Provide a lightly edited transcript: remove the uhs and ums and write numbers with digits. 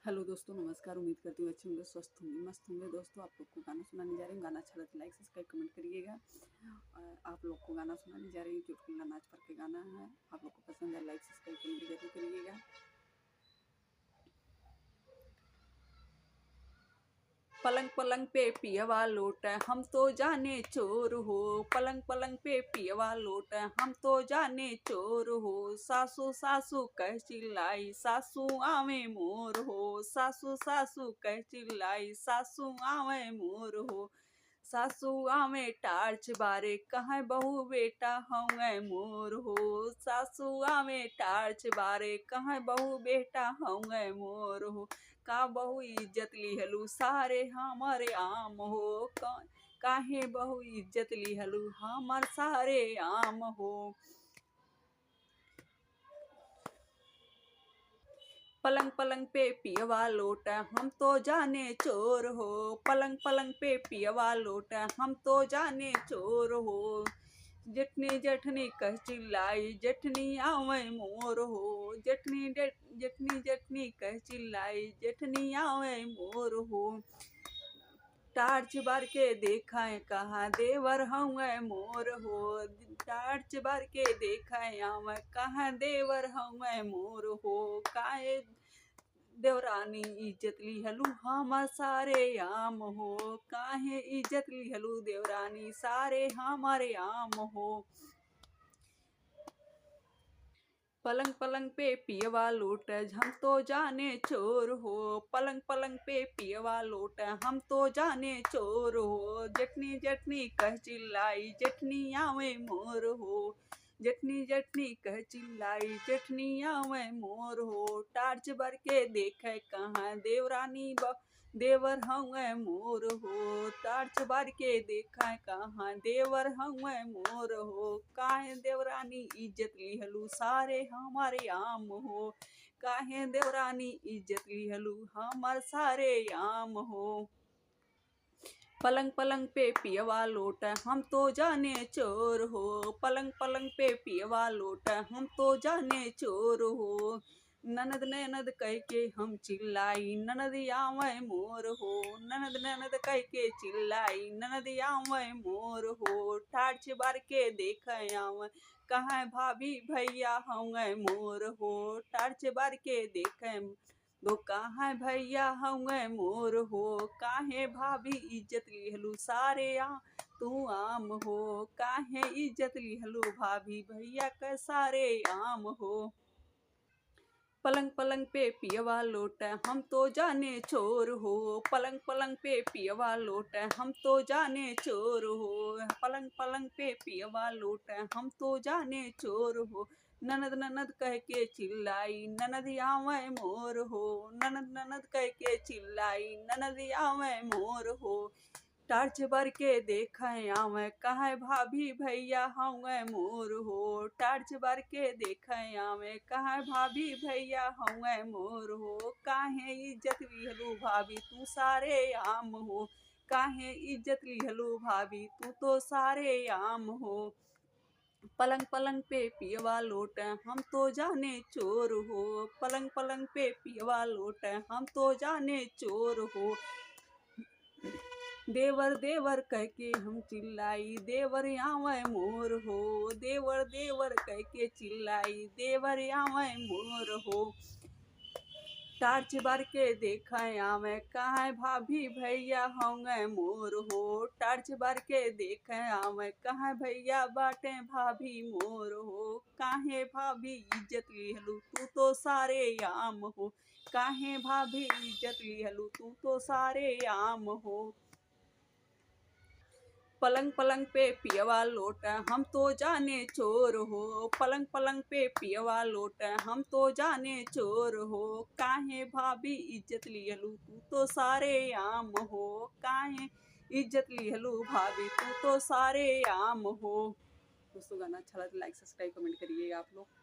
Hello दोस्तों, नमस्कार। उम्मीद करती हूँ अच्छे होंगे, स्वस्थ होंगे, मस्त होंगे। दोस्तों, आप लोग को गाना सुनाने जा रही हूँ। गाना अच्छा लगता है लाइक सब्सक्राइब कमेंट करिएगा। आप लोग को गाना सुनाने जा रही हूँ, चुटकुला नाच पर के गाना है। आप लोग को पसंद है, लाइक सब्सक्राइब कमेंट जरूर करिएगा। पलंग पलंग पे पियवा लोट, हम तो जाने चोर हो। पलंग पलंग पे पियवा लोट, हम तो जाने चोर हो। सासू सासू कह चिल्लाई, सासू आवे मोर हो। सासू सासू कह चिल्लाई, सासू आवे मोर हो। सासू आवे टार्च बारे, कहाँ बहू बेटा हमें मोर हो। सासू आवे टार्च बारे, कहाँ बहू बेटा हमें मोर हो। का बहु इज्जत लिहलू सारे हमारे आम हो। काहे बहु इज्जत लिहलू हमार सारे आम हो। पलंग पलंग पे पियवा लोट, हम तो जाने चोर हो। पलंग पलंग पे पियवा लोट, हम तो जाने चोर हो। जेठनी जेठनी कह चिल्लाई, जेठनी आवे मोर हो। जेठनी जेठनी कह चिल्लाई, जेठनी आवे मोर हो। टार्च बार के देखा है कहा देवर हूँ मोर हो। टार्च बार के देखा है कहा देवर हूँ मोर हो। काहे देवरानी इज्जत लिहलू हमार सारे आम हो। काहे इज्जत लिहलू देवरानी सारे हमारे आम हो। पलंग पलंग पे पियवा लोट, हम तो जाने चोर हो। पलंग पलंग पे पियवा लोट, हम तो जाने चोर हो। जटनी जटनी कह चिल्लाई, जटनी आवे मोर हो। जटनी जटनी कह चिल्लाई, जटनी आवे मोर हो। टार्च भर के देखे कहाँ देवरानी देवर हूँ मोर हो। टार्च बार के देखा कहाँ देवर हूँ मोर हो। काहे देवरानी इज्जत लिहलू सारे हमारे आम हो। काहे देवरानी इज्जत लिहलू हमार सारे आम हो। पलंग पलंग पे पियवा लोट, हम तो जाने चोर हो। पलंग पलंग पे पियवा लोट, हम तो जाने चोर हो। ननद ननद कह के हम चिल्लाई, ननद आवे मोर हो। ननद ननद कह के चिल्लाई, ननद आवे मोर हो। ठाठ बार के देख आवे, कहाँ भाभी भैया हूँ मोर हो। टार्च बार के देखे दो कहाँ भैया हूँ मोर हो। काहे भाभी इज्जत लिहलू सारे तू आम हो। काहे इज्जत लिहलू भाभी भैया के सारे आम हो। पलंग पलंग पे पियवा लोट, हम तो जाने चोर हो। पलंग पलंग पे पियवा लोट, हम तो जाने चोर हो। पलंग पलंग पे पियवा लोट, हम तो जाने चोर हो। ननद ननद कह के चिल्लाई, ननद आवे मोर हो। ननद ननद कह के चिल्लाई, ननद आवे मोर हो। टार्च भर के देखा आवे, कहाँ भाभी भैया हूँ मोर हो। टार्च भर के देखा आवे, कहाँ भाभी भैया हूँ मोर हो। काहे इज्जत लिहलू भाभी तू सारे आम हो। काहे इज्जत लिहलू भाभी तू तो सारे आम हो। पलंग पलंग पे पियवा लोट, हम तो जाने चोर हो। पलंग पलंग पे पियवा लोट, हम तो जाने चोर हो। देवर देवर कह के हम चिल्लाई, देवर आवे मोर हो। देवर देवर कह के चिल्लाई, देवर आवे मोर हो। टार्च बार के देखा आवे, कहाँ भाभी भैया होंगे मोर हो। टार्च बार के देखे आवे, कहाँ भैया बाटे भाभी मोर हो। काहे भाभी इज्जत लिहलू तू तो सारे आम हो। काहे भाभी इज्जत लिहलू तू तो सारे आम हो। पलंग पलंग पे पियवा लोट, हम तो जाने चोर हो। पलंग पलंग पे पियवा लोट, हम तो जाने चोर हो। काहे भाभी इज्जत लिहलू तू तो सारे आम हो। काहे इज्जत लिहलू भाभी तू तो सारे आम हो। दोस्तों, गाना अच्छा लगा तो लाइक सब्सक्राइब कमेंट करिए आप लोग।